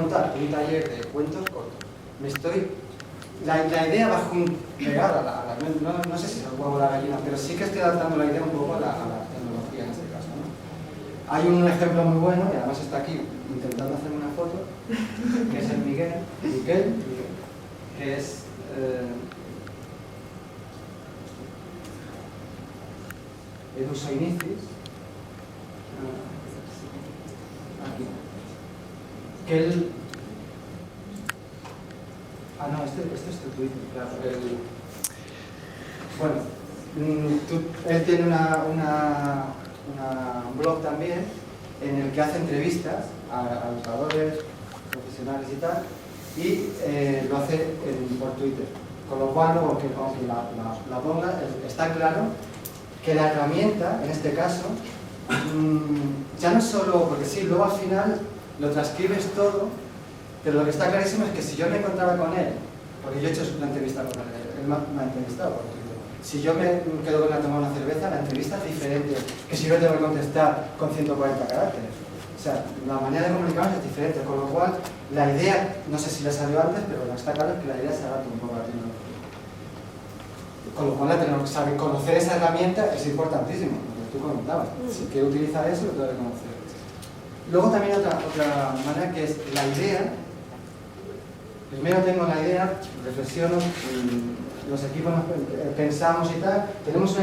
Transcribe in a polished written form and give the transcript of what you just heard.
montar un taller de cuentos cortos. La idea va pegada no sé si es el huevo o la gallina, pero sí que estoy adaptando la idea un poco a la tecnología en este caso, ¿no? Hay un ejemplo muy bueno, y además está aquí intentando hacerme una foto, que es el Miguel, que es Edu Soinicis, aquí, que él... no, este es tu Twitter, claro. Él tiene un blog también en el que hace entrevistas a ilustradores profesionales y tal, y lo hace por Twitter. Con lo cual, aunque la ponga, está claro que la herramienta, en este caso, ya no es solo, porque sí, luego al final lo transcribes todo, pero lo que está clarísimo es que si yo me encontraba con él, porque yo he hecho una entrevista con él me ha entrevistado por Twitter, si yo me quedo con él a tomar una cerveza, la entrevista es diferente que si yo tengo que contestar con 140 caracteres. O sea, la manera de comunicarnos es diferente, con lo cual la idea, no sé si la salió antes, pero lo que está claro es que la idea se adapta un poco a la tecnología. Con lo cual la tecnología, conocer esa herramienta es importantísimo, lo que tú comentabas. Si quiero utilizar eso, lo tengo que conocer. Luego también otra manera que es la idea. Primero tengo la idea, reflexiono, los equipos pensamos y tal, tenemos una